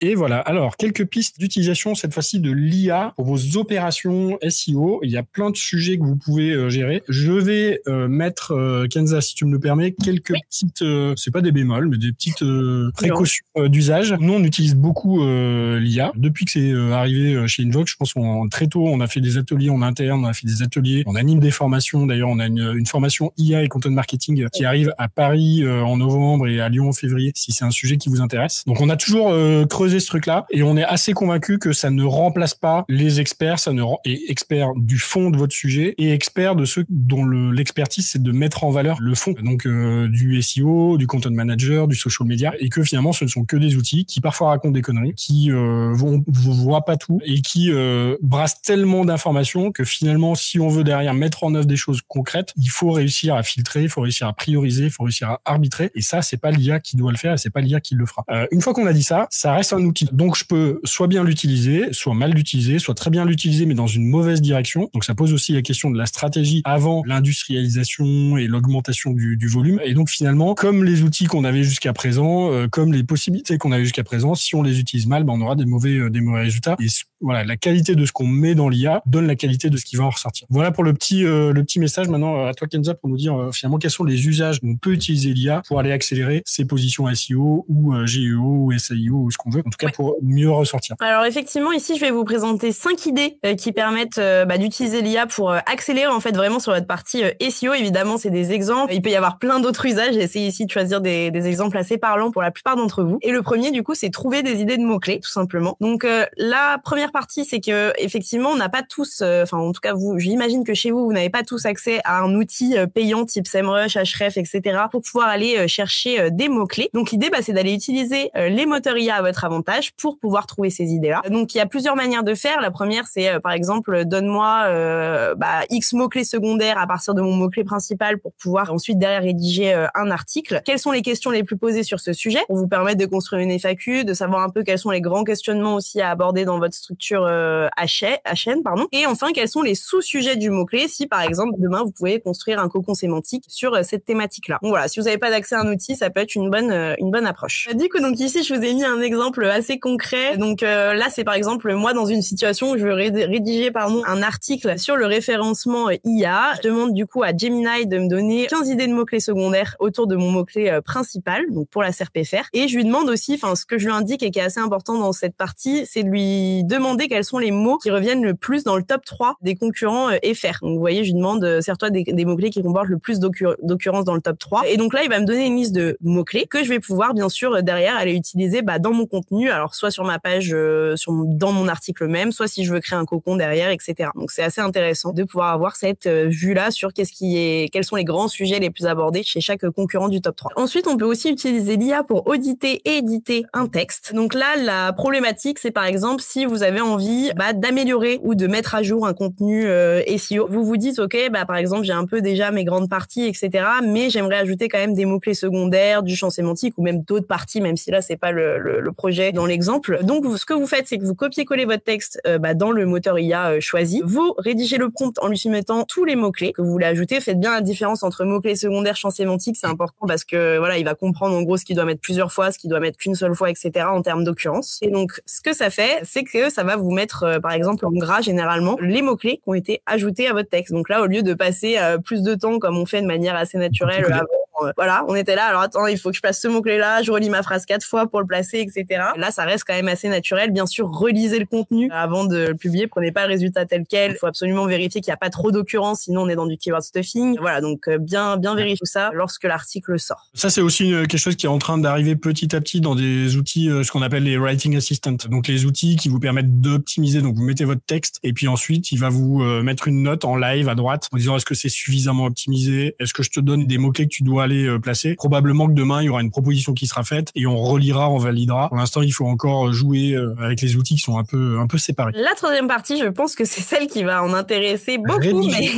Et voilà. Alors, quelques pistes d'utilisation, cette fois-ci, de l'IA pour vos opérations SEO. Il y a plein de sujets que vous pouvez gérer. Je vais mettre, Kenza, si tu me le permets, quelques petites, c'est pas des bémols, mais des petites précautions d'usage. Nous, on utilise beaucoup l'IA. Depuis que c'est arrivé chez Invox, je pense qu'on très tôt, on a fait des ateliers en interne, on a fait des ateliers, on anime des formations. D'ailleurs, on a une formation IA et content marketing qui arrive à Paris en novembre et à Lyon en février, si c'est un sujet qui vous intéresse. Donc, on a toujours creusé ce truc-là et on est assez convaincu que ça ne remplace pas les experts, et experts du fond de votre sujet et experts de ceux dont l'expertise, c'est de mettre en valeur le fond. Donc, du SEO, du content manager, du social media, et que finalement, ce ne sont que des outils qui parfois racontent des conneries, qui vous voient pas tout et qui brassent tellement d'informations que finalement, si on veut derrière mettre en œuvre des choses concrètes, il faut réussir à filtrer, il faut réussir à prioriser, il faut réussir à arbitrer. Et ça, c'est pas l'IA qui doit le faire et c'est pas l'IA qui le fera. Une fois qu'on a dit ça, ça reste un outil. Donc, je peux soit bien l'utiliser, soit mal l'utiliser, soit très bien l'utiliser, mais dans une mauvaise direction. Donc, ça pose aussi la question de la stratégie avant l'industrialisation et l'augmentation du volume. Et donc, finalement, comme les outils qu'on avait jusqu'à présent, comme les possibilités qu'on avait jusqu'à présent, si on les utilise mal, on aura des mauvais résultats. Et voilà, la qualité de ce qu'on met dans l'IA donne la qualité de ce qui va en ressortir. Voilà pour le petit message. Maintenant, à toi, Kenza, pour nous dire finalement quels sont les usages où on peut utiliser l'IA pour aller accélérer ses positions SEO ou GEO ou SEO ou ce qu'on veut. En tout cas, pour mieux ressortir. Alors, effectivement, ici, je vais vous présenter 5 idées qui permettent d'utiliser l'IA pour accélérer en fait vraiment sur votre partie SEO. Évidemment, c'est des exemples. Il peut y avoir plein d'autres usages. J'ai essayé ici de choisir des exemples assez parlants pour la plupart d'entre vous. Et le premier, du coup, c'est trouver des idées de mots-clés, tout simplement. Donc, la première partie, c'est que effectivement, on n'a pas tous, en tout cas, j'imagine que chez vous, vous n'avez pas tous accès à un outil payant type SEMrush, Ahrefs, etc. pour pouvoir aller chercher des mots-clés. Donc, l'idée, c'est d'aller utiliser les moteurs IA à votre avantage pour pouvoir trouver ces idées-là. Donc, il y a plusieurs manières de faire. La première, c'est par exemple, donne-moi X mots-clés secondaires à partir de mon mot-clé principal pour pouvoir ensuite derrière rédiger un article. Quelles sont les questions les plus posées sur ce sujet pour vous permettre de construire une FAQ, de savoir un peu quels sont les grands questionnements aussi à aborder dans votre structure à chaîne. Et enfin, quels sont les sous-sujets du mot-clé si, par exemple, demain, vous pouvez construire un cocon sémantique sur cette thématique-là. Donc voilà, si vous n'avez pas d'accès à un outil, ça peut être une bonne approche. Du coup, donc ici, je vous ai mis un exemple assez concret. Donc là, c'est par exemple, moi, dans une situation où je veux rédiger un article sur le référencement IA. Je demande du coup à Gemini de me donner 15 idées de mots-clés secondaires autour de mon mot-clé principal, donc pour la SERPFR. Et je lui demande aussi, ce que je lui indique et qui est assez important dans cette partie, c'est de lui demander quels sont les mots qui reviennent le plus dans le top 3 des concurrents FR. Donc vous voyez, je lui demande, sers-toi des mots-clés qui comportent le plus d'occurrences dans le top 3. Et donc là, il va me donner une liste de mots-clés que je vais pouvoir, bien sûr, derrière, aller utiliser dans mon contenu, alors soit sur ma page, dans mon article même, soit si je veux créer un cocon derrière, etc. Donc c'est assez intéressant de pouvoir avoir cette vue-là sur quels sont les grands sujets les plus abordés chez chaque concurrent du top 3. Ensuite, on peut aussi utiliser l'IA pour auditer et éditer un texte. Donc là, la problématique, c'est par exemple si vous avez envie d'améliorer ou de mettre à jour un contenu SEO. Vous vous dites, ok, par exemple, j'ai un peu déjà mes grandes parties, etc. Mais j'aimerais ajouter quand même des mots-clés secondaires, du champ sémantique ou même d'autres parties, même si là, c'est pas le projet dans l'exemple. Donc, ce que vous faites, c'est que vous copiez-collez votre texte dans le moteur IA choisi. Vous rédigez le prompt en lui soumettant tous les mots-clés que vous voulez ajouter. Faites bien la différence entre mots-clés secondaires, champ sémantique. C'est important parce que voilà, il va comprendre en gros ce qu'il doit mettre plusieurs fois, ce qu'il doit mettre qu'une seule fois, etc. en termes d'occurrence. Et donc, ce que ça fait, c'est que ça va vous mettre, par exemple, en gras généralement, les mots-clés qui ont été ajoutés à votre texte. Donc là, au lieu de passer plus de temps comme on fait de manière assez naturelle avant, voilà, on était là, alors attends, il faut que je place ce mot-clé-là, je relis ma phrase 4 fois pour le placer, etc. Là, ça reste quand même assez naturel. Bien sûr, relisez le contenu avant de le publier, prenez pas le résultat tel quel. Il faut absolument vérifier qu'il n'y a pas trop d'occurrences, sinon on est dans du keyword stuffing. Voilà, donc bien vérifier tout ça lorsque l'article sort. Ça, c'est aussi quelque chose qui est en train d'arriver petit à petit dans des outils, ce qu'on appelle les writing assistants. Donc les outils qui vous permettent d'optimiser. Donc vous mettez votre texte et puis ensuite, il va vous mettre une note en live à droite en disant est-ce que c'est suffisamment optimisé? Est-ce que je te donne des mots-clés que tu dois aller placer? Probablement que demain, il y aura une proposition qui sera faite et on relira, on validera. Pour l'instant, il faut encore jouer avec les outils qui sont un peu séparés. La troisième partie, je pense que c'est celle qui va en intéresser beaucoup, mais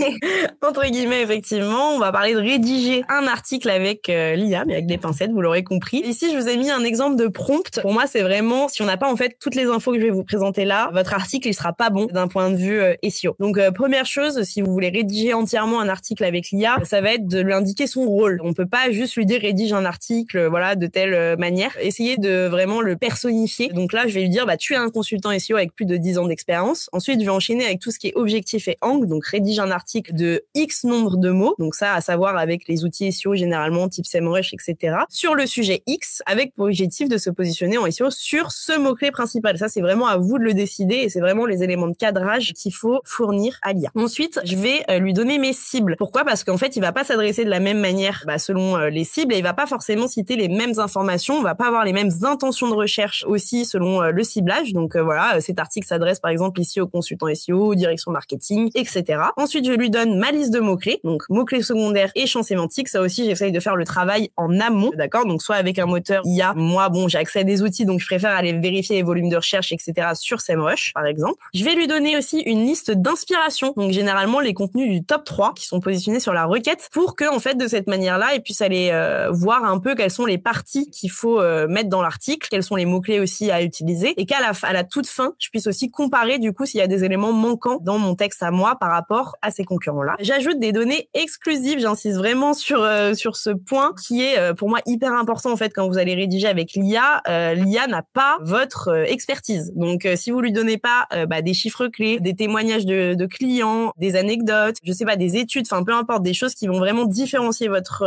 entre guillemets, effectivement, on va parler de rédiger un article avec l'IA, mais avec des pincettes, vous l'aurez compris. Ici, je vous ai mis un exemple de prompt. Pour moi, c'est vraiment, si on n'a pas en fait toutes les infos que je vais vous présenter là, votre article, il sera pas bon d'un point de vue SEO. Donc, première chose, si vous voulez rédiger entièrement un article avec l'IA, ça va être de lui indiquer son rôle. On peut pas juste lui dire rédige un article, voilà, de telle manière. Essayez de vraiment le personnifier. Donc là, je vais lui dire, tu es un consultant SEO avec plus de 10 ans d'expérience. Ensuite, je vais enchaîner avec tout ce qui est objectif et angle. Donc, rédige un article de X nombre de mots. Donc ça, à savoir avec les outils SEO généralement, type SEMrush, etc. Sur le sujet X, avec pour objectif de se positionner en SEO sur ce mot-clé principal. Ça, c'est vraiment à vous de le décider et c'est vraiment les éléments de cadrage qu'il faut fournir à l'IA. Ensuite, je vais lui donner mes cibles. Pourquoi? Parce qu'en fait, il va pas s'adresser de la même manière selon les cibles et il va pas forcément citer les mêmes informations. On va pas avoir les mêmes intentions de recherche aussi selon le ciblage. Donc voilà, cet article s'adresse par exemple ici aux consultants SEO, direction marketing, etc. Ensuite, je lui donne ma liste de mots-clés. Donc mots-clés secondaires et champs sémantiques. Ça aussi, j'essaye de faire le travail en amont. D'accord? Donc soit avec un moteur IA. Moi, j'ai accès à des outils, donc je préfère aller vérifier les volumes de recherche, etc. sur SEMrush, par exemple. Je vais lui donner aussi une liste d'inspiration. Donc généralement les contenus du top 3 qui sont positionnés sur la requête pour que en fait de cette manière-là, il puisse aller voir un peu quelles sont les parties qu'il faut mettre dans l'article, quels sont les mots-clés aussi à utiliser et qu'à la toute fin, je puisse aussi comparer du coup s'il y a des éléments manquants dans mon texte à moi par rapport à ces concurrents-là. J'ajoute des données exclusives, j'insiste vraiment sur ce point qui est pour moi hyper important en fait quand vous allez rédiger avec l'IA. L'IA n'a pas votre expertise. Donc si vous lui donnez pas des chiffres clés, des témoignages de clients, des anecdotes, je sais pas, des études, enfin peu importe, des choses qui vont vraiment différencier votre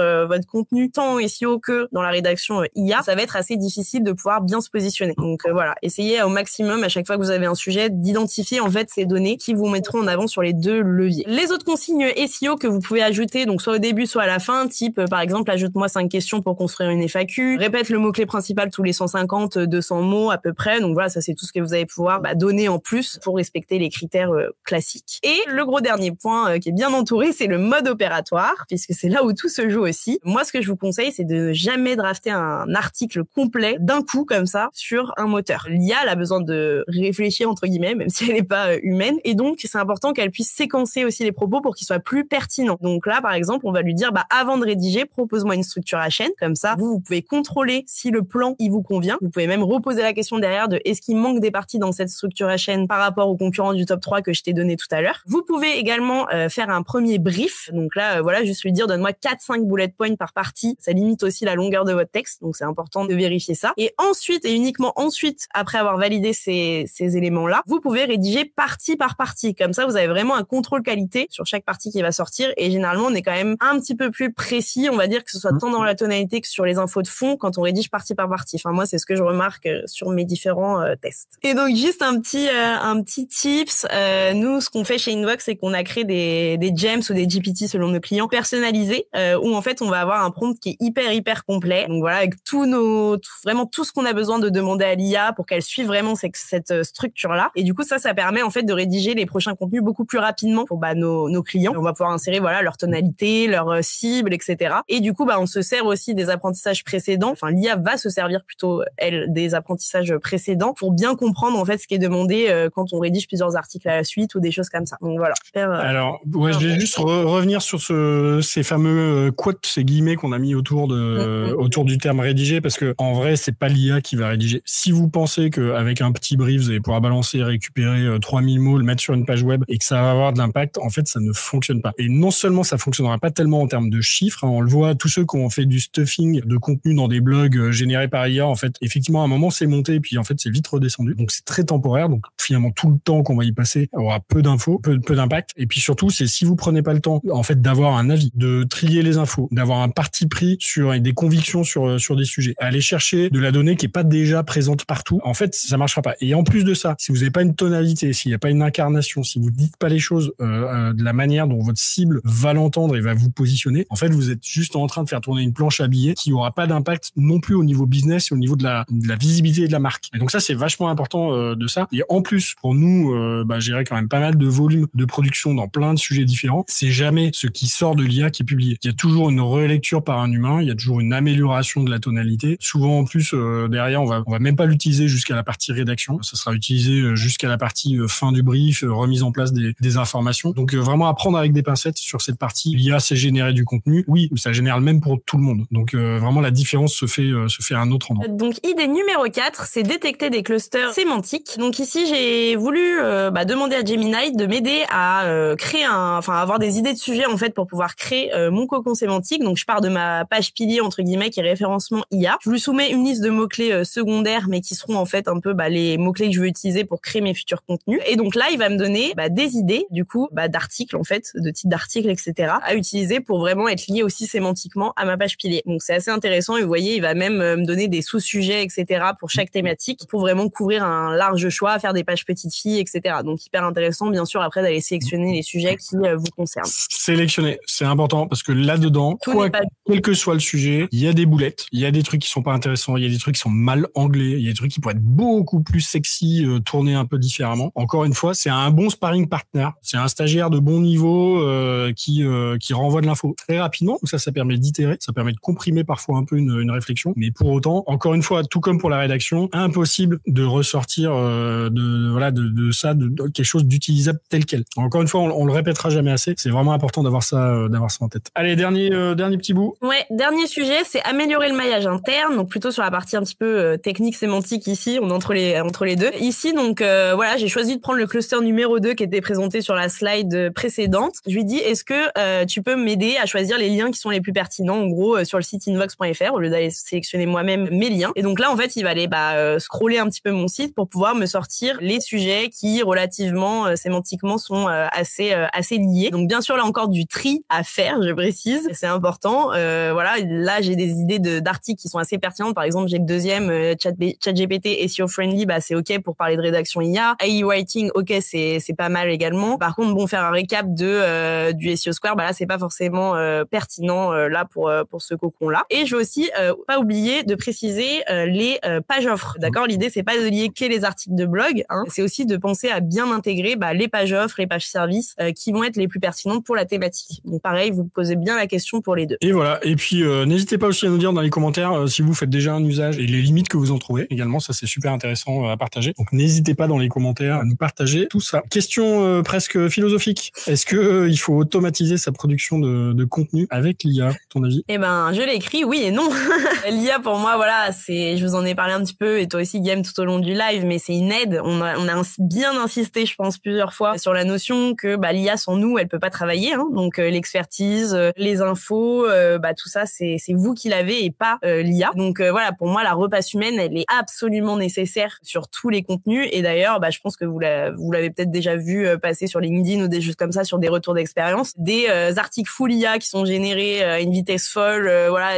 contenu tant en SEO que dans la rédaction IA, ça va être assez difficile de pouvoir bien se positionner. Donc voilà, essayez au maximum à chaque fois que vous avez un sujet d'identifier en fait ces données qui vous mettront en avant sur les deux leviers. Les autres consignes SEO que vous pouvez ajouter, donc soit au début soit à la fin, type par exemple ajoute-moi 5 questions pour construire une FAQ, répète le mot-clé principal tous les 150, 200 mots à peu près. Donc voilà, ça c'est tout ce que vous allez pouvoir donner en plus pour respecter les critères classiques. Et le gros dernier point qui est bien entouré, c'est le mode opératoire, puisque c'est là où tout se joue aussi. Moi, ce que je vous conseille, c'est de jamais drafter un article complet d'un coup comme ça sur un moteur. L'IA, elle a besoin de réfléchir entre guillemets, même si elle n'est pas humaine. Et donc, c'est important qu'elle puisse séquencer aussi les propos pour qu'ils soient plus pertinents. Donc là, par exemple, on va lui dire, avant de rédiger, propose-moi une structure à chaîne. Comme ça, vous pouvez contrôler si le plan, il vous convient. Vous pouvez même reposer la question derrière de est-ce qu'il manque des parties dans cette structure à chaîne par rapport aux concurrents du top 3 que je t'ai donné tout à l'heure. Vous pouvez également faire un premier brief. Donc là, voilà, juste lui dire donne-moi 4-5 bullet points par partie. Ça limite aussi la longueur de votre texte. Donc c'est important de vérifier ça. Et ensuite, et uniquement ensuite, après avoir validé ces éléments-là, vous pouvez rédiger partie par partie. Comme ça, vous avez vraiment un contrôle qualité sur chaque partie qui va sortir. Et généralement, on est quand même un petit peu plus précis. On va dire que ce soit tant dans la tonalité que sur les infos de fond quand on rédige partie par partie. Enfin, moi, c'est ce que je remarque sur mes différents tests. Et donc, juste un petit tips. Nous, ce qu'on fait chez Invox, c'est qu'on a créé des gems ou des GPT selon nos clients personnalisés, où en fait, on va avoir un prompt qui est hyper complet. Donc voilà, avec vraiment tout ce qu'on a besoin de demander à l'IA pour qu'elle suive vraiment cette structure-là. Et du coup, ça permet en fait de rédiger les prochains contenus beaucoup plus rapidement pour nos clients. On va pouvoir insérer leur tonalité, leur cible, etc. Et du coup, on se sert aussi des apprentissages précédents. Enfin, l'IA va se servir plutôt, elle, des apprentissages précédents pour bien comprendre en fait ce qui est demandé quand on rédige plusieurs articles à la suite ou des choses comme ça. Donc voilà. Alors, je vais juste revenir sur ces fameux quotes, ces guillemets qu'on a mis autour du terme rédiger, parce que en vrai, c'est pas l'IA qui va rédiger. Si vous pensez qu'avec un petit brief, vous allez pouvoir balancer, récupérer 3000 mots, le mettre sur une page web et que ça va avoir de l'impact, en fait, ça ne fonctionne pas. Et non seulement ça fonctionnera pas tellement en termes de chiffres, on le voit, tous ceux qui ont fait du stuffing de contenu dans des blogs générés par IA, en fait, effectivement, à un moment, c'est monté et puis en fait, c'est vite redescendu. Donc, c'est très temporaire. Donc, finalement, tout le temps qu'on va y passer aura peu d'infos, peu d'impact. Et puis surtout, c'est si vous prenez pas le temps, en fait, d'avoir un avis, de trier les infos, d'avoir un parti pris sur des convictions sur des sujets, aller chercher de la donnée qui est pas déjà présente partout, en fait, ça marchera pas. Et en plus de ça, si vous n'avez pas une tonalité, s'il n'y a pas une incarnation, si vous dites pas les choses de la manière dont votre cible va l'entendre et va vous positionner, en fait, vous êtes juste en train de faire tourner une planche à billets qui aura pas d'impact non plus au niveau business et au niveau de la visibilité de la marque. Et donc ça, c'est vachement important de ça. Et en plus, pour nous, gérer quand même pas mal de volume de production dans plein de sujets différents, c'est jamais ce qui sort de l'IA qui est publié. Il y a toujours une relecture par un humain, il y a toujours une amélioration de la tonalité. Souvent, en plus, derrière, on va même pas l'utiliser jusqu'à la partie rédaction. Ça sera utilisé jusqu'à la partie fin du brief, remise en place des informations. Donc, vraiment apprendre avec des pincettes sur cette partie. L'IA, c'est générer du contenu. Oui, ça génère le même pour tout le monde. Donc, vraiment, la différence se fait à un autre endroit. Donc, idée numéro 4, c'est détecter des clusters sémantiques. Donc, ici, j'ai voulu demander à Gemini de m'aider à avoir des idées de sujets, en fait, pour pouvoir créer mon cocon sémantique. thématique. Donc, je pars de ma page pilier, entre guillemets, qui est référencement IA. Je lui soumets une liste de mots-clés secondaires, mais qui seront en fait un peu les mots-clés que je veux utiliser pour créer mes futurs contenus. Et donc là, il va me donner des idées, du coup, d'articles, en fait, de titres d'articles, etc., à utiliser pour vraiment être lié aussi sémantiquement à ma page pilier. Donc, c'est assez intéressant. Et vous voyez, il va même me donner des sous-sujets, etc., pour chaque thématique, pour vraiment couvrir un large choix, faire des pages petites filles, etc. Donc, hyper intéressant, bien sûr, après, d'aller sélectionner les sujets qui vous concernent. Sélectionner, c'est important parce que là-dedans, quel que soit le sujet, il y a des boulettes, il y a des trucs qui sont pas intéressants, il y a des trucs qui sont mal anglais, il y a des trucs qui pourraient être beaucoup plus sexy, tournés un peu différemment. Encore une fois, c'est un bon sparring partner, c'est un stagiaire de bon niveau qui renvoie de l'info très rapidement. Donc ça permet d'itérer, ça permet de comprimer parfois un peu une réflexion. Mais pour autant, encore une fois, tout comme pour la rédaction, impossible de ressortir de ça, de quelque chose d'utilisable tel quel. Encore une fois, on le répétera jamais assez. C'est vraiment important d'avoir ça en tête. Allez, dernier petit bout. Ouais, dernier sujet, c'est améliorer le maillage interne. Donc plutôt sur la partie un petit peu technique sémantique ici, on est entre les deux. Ici, donc j'ai choisi de prendre le cluster numéro 2 qui était présenté sur la slide précédente. Je lui dis, est-ce que tu peux m'aider à choisir les liens qui sont les plus pertinents, en gros, sur le site invox.fr, au lieu d'aller sélectionner moi-même mes liens. Et donc là, en fait, il va aller scroller un petit peu mon site pour pouvoir me sortir les sujets qui, relativement sémantiquement, sont assez liés. Donc bien sûr, là encore du tri à faire, je précise, c'est important. Là, j'ai des idées d'articles qui sont assez pertinentes. Par exemple, j'ai le deuxième, ChatGPT SEO friendly, c'est OK pour parler de rédaction IA. AI writing, OK, c'est pas mal également. Par contre, faire un récap du SEO Square, là, c'est pas forcément pertinent là pour ce cocon-là. Et je veux aussi pas oublier de préciser les pages offres. D'accord, l'idée c'est pas de lier que les articles de blog, c'est aussi de penser à bien intégrer les pages offres, les pages services qui vont être les plus pertinentes pour la thématique. Donc pareil, vous posez bien la question pour les deux. Et voilà. Et puis n'hésitez pas aussi à nous dire dans les commentaires si vous faites déjà un usage et les limites que vous en trouvez. Également, ça c'est super intéressant à partager. Donc n'hésitez pas dans les commentaires à nous partager tout ça. Question presque philosophique. Est-ce que il faut automatiser sa production de contenu avec l'IA, à ton avis? Je l'ai écrit, oui et non. L'IA pour moi, je vous en ai parlé un petit peu et toi aussi Guillaume tout au long du live, mais c'est une aide. On a bien insisté, je pense, plusieurs fois sur la notion que l'IA sans nous, elle peut pas travailler. Donc l'expertise, les infos, tout ça, c'est vous qui l'avez et pas l'IA. Donc pour moi, la repasse humaine, elle est absolument nécessaire sur tous les contenus. Et d'ailleurs, je pense que vous l'avez peut-être déjà vu passer sur LinkedIn ou des choses comme ça, sur des retours d'expérience, des articles full IA qui sont générés à une vitesse folle,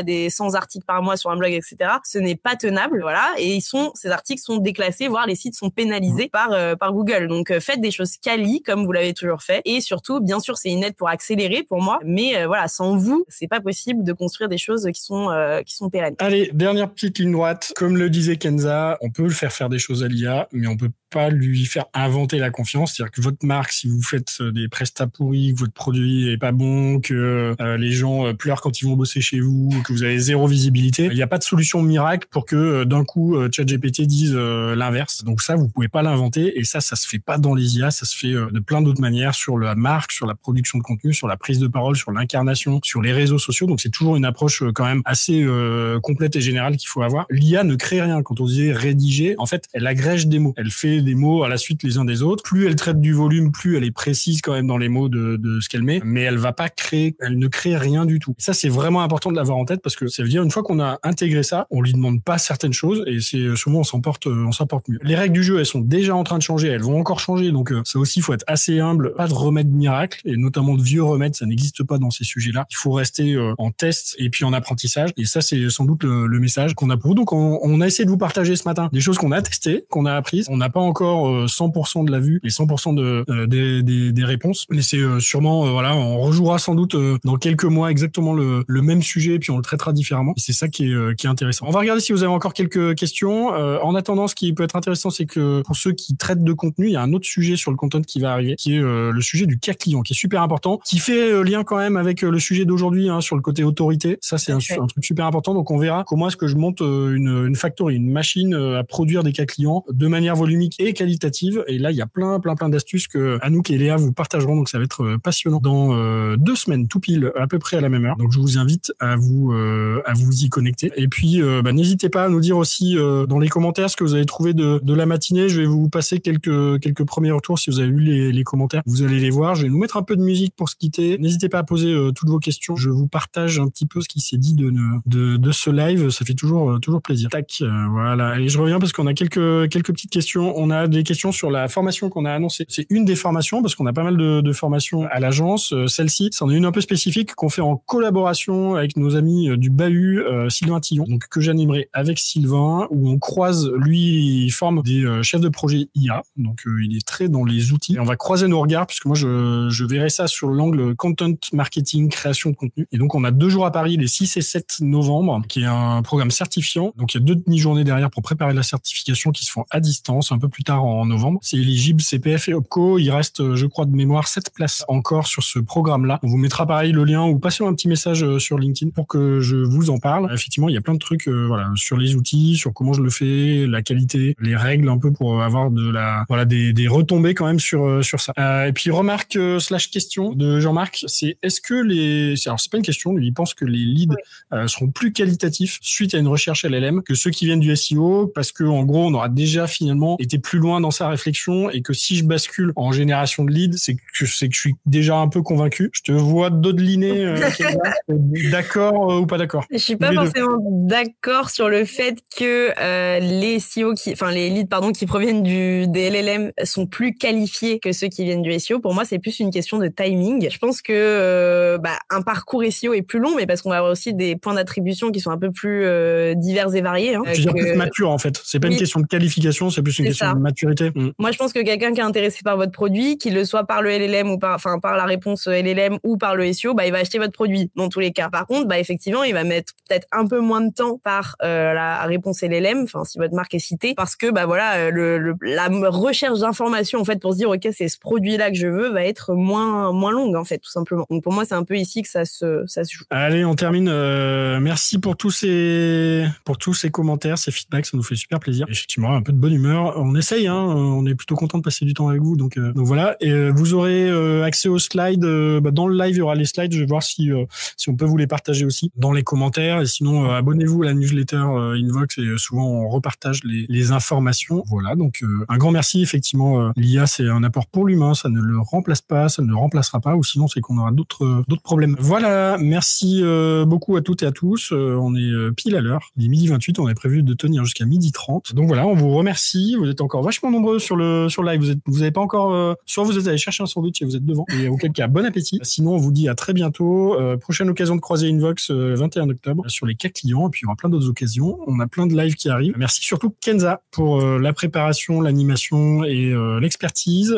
des 100 articles par mois sur un blog, etc. Ce n'est pas tenable, et ces articles sont déclassés, voire les sites sont pénalisés par Google. Donc faites des choses quali comme vous l'avez toujours fait, et surtout, bien sûr, c'est une aide pour accélérer pour moi, mais sans vous, c'est pas possible de construire des choses qui sont pérennes. Allez, dernière petite ligne droite. Comme le disait Kenza, on peut le faire des choses à l'IA, mais on peut pas lui faire inventer la confiance. C'est-à-dire que votre marque, si vous faites des prestats pourris, que votre produit est pas bon, que les gens pleurent quand ils vont bosser chez vous, que vous avez zéro visibilité, il n'y a pas de solution miracle pour que d'un coup ChatGPT dise l'inverse. Donc ça, vous pouvez pas l'inventer, et ça se fait pas dans les IA, ça se fait de plein d'autres manières, sur la marque, sur la production de contenu, sur la prise de parole, sur l'incarnation, sur les réseaux sociaux. Donc c'est toujours une approche quand même assez complète et générale qu'il faut avoir. L'IA ne crée rien. Quand on disait rédiger, en fait, elle agrège des mots. Elle fait des mots à la suite les uns des autres. Plus elle traite du volume, plus elle est précise quand même dans les mots de ce qu'elle met, mais elle ne crée rien du tout. Ça, c'est vraiment important de l'avoir en tête, parce que ça veut dire, une fois qu'on a intégré ça, on lui demande pas certaines choses, et c'est souvent on s'en porte mieux. Les règles du jeu, elles sont déjà en train de changer, elles vont encore changer, donc ça aussi, il faut être assez humble. Pas de remède miracle, et notamment de vieux remèdes, ça n'existe pas dans ces sujets-là. Il faut rester en test et puis en apprentissage, et ça, c'est sans doute le message qu'on a pour vous. Donc on a essayé de vous partager ce matin des choses qu'on a testées, qu'on a apprises. On n'a pas encore 100% de la vue et 100% des réponses, mais c'est sûrement on rejouera sans doute dans quelques mois exactement le même sujet, et puis on le traitera différemment, et c'est ça qui est intéressant. On va regarder si vous avez encore quelques questions. En attendant, ce qui peut être intéressant, c'est que pour ceux qui traitent de contenu, il y a un autre sujet sur le content qui va arriver, qui est le sujet du cas client, qui est super important, qui fait lien quand même avec le sujet d'aujourd'hui, sur le côté autorité. Ça, c'est un truc super important. Donc on verra comment est-ce que je monte une factory, une machine à produire des cas clients de manière volumique et qualitative. Et là, il y a plein d'astuces que Anouk et Léa vous partageront. Donc, ça va être passionnant dans 2 semaines, tout pile, à peu près à la même heure. Donc, je vous invite à vous y connecter. Et puis, n'hésitez pas à nous dire aussi dans les commentaires ce que vous avez trouvé de la matinée. Je vais vous passer quelques premiers retours si vous avez lu les commentaires. Vous allez les voir. Je vais nous mettre un peu de musique pour se quitter. N'hésitez pas à poser toutes vos questions. Je vous partage un petit peu ce qui s'est dit de ce live. Ça fait toujours plaisir. Tac, voilà. Et je reviens parce qu'on a quelques petites questions. On a des questions sur la formation qu'on a annoncée. C'est une des formations parce qu'on a pas mal de formations à l'agence. Celle-ci, c'en est une un peu spécifique qu'on fait en collaboration avec nos amis du Bahut, Sylvain Tillon, donc que j'animerai avec Sylvain, où on croise, lui, il forme des chefs de projet IA, donc il est très dans les outils. Et on va croiser nos regards puisque moi je verrai ça sur l'angle content marketing, création de contenu. Et donc on a 2 jours à Paris, les 6 et 7 novembre, qui est un programme certifiant. Donc il y a 2 demi-journées derrière pour préparer la certification qui se font à distance un peu plus tard en novembre. C'est éligible CPF et OPCO. Il reste, je crois de mémoire, 7 places encore sur ce programme-là. On vous mettra pareil le lien ou passez un petit message sur LinkedIn pour que je vous en parle. Effectivement, il y a plein de trucs sur les outils, sur comment je le fais, la qualité, les règles un peu pour avoir des retombées quand même sur ça. Et puis remarque / question de Jean-Marc, c'est est-ce que alors c'est pas une question, lui il pense que les leads seront plus qualitatifs suite à une recherche LLM que ceux qui viennent du SEO, parce que en gros on aura déjà finalement été plus loin dans sa réflexion et que si je bascule en génération de leads, c'est que je suis déjà un peu convaincu. Je te vois dodeliner, d'accord ou pas d'accord? Je suis pas forcément d'accord sur le fait que les leads qui proviennent des LLM sont plus qualifiés que ceux qui viennent du SEO. Pour moi, c'est plus une question de timing. Je pense que un parcours SEO est plus long, mais parce qu'on va avoir aussi des points d'attribution qui sont un peu plus divers et variés. Je veux dire plus mature en fait. C'est pas une question de qualification, c'est plus une question de maturité. Moi, je pense que quelqu'un qui est intéressé par votre produit, qu'il le soit par le LLM ou par la réponse LLM ou par le SEO, il va acheter votre produit dans tous les cas. Par contre, effectivement, il va mettre peut-être un peu moins de temps par la réponse LLM, si votre marque est citée, parce que la recherche d'informations en fait pour se dire ok, c'est ce produit-là que je veux, va être moins longue en fait, tout simplement. Donc pour moi, c'est un peu ici que ça se joue. Allez, on termine. Merci pour tous ces commentaires, ces feedbacks, ça nous fait super plaisir. Effectivement, un peu de bonne humeur. On essaye, on est plutôt content de passer du temps avec vous. Donc voilà. Et vous aurez accès aux slides. Dans le live, il y aura les slides. Je vais voir si on peut vous les partager aussi dans les commentaires. Et sinon, abonnez-vous à la newsletter Invox et souvent on repartage les informations. Voilà. Donc un grand merci. Effectivement, l'IA c'est un apport pour l'humain. Ça ne le remplace pas, ça ne le remplacera pas. Ou sinon, c'est qu'on aura d'autres problèmes. Voilà. Merci beaucoup à toutes et à tous. On est pile à l'heure. Il est 12h28. On avait prévu de tenir jusqu'à 12h30. Donc voilà, on vous remercie. Vous êtes encore vachement nombreux sur le live. Vous avez pas encore, soit vous êtes allé chercher un sandwich et vous êtes devant. Et auquel cas, bon appétit. Sinon, on vous dit à très bientôt. Prochaine occasion de croiser Invox 21 octobre sur les cas clients. Et puis il y aura plein d'autres occasions. On a plein de lives qui arrivent. Merci surtout Kenza pour la préparation, l'animation et l'expertise.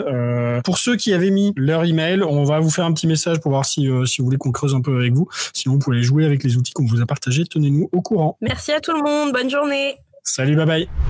Pour ceux qui avaient mis leur email, on va vous faire un petit message pour voir si vous voulez qu'on creuse un peu avec vous. Sinon, vous pouvez aller jouer avec les outils qu'on vous a partagés. Tenez-nous au courant. Merci à tout le monde. Bonne journée. Salut, bye bye.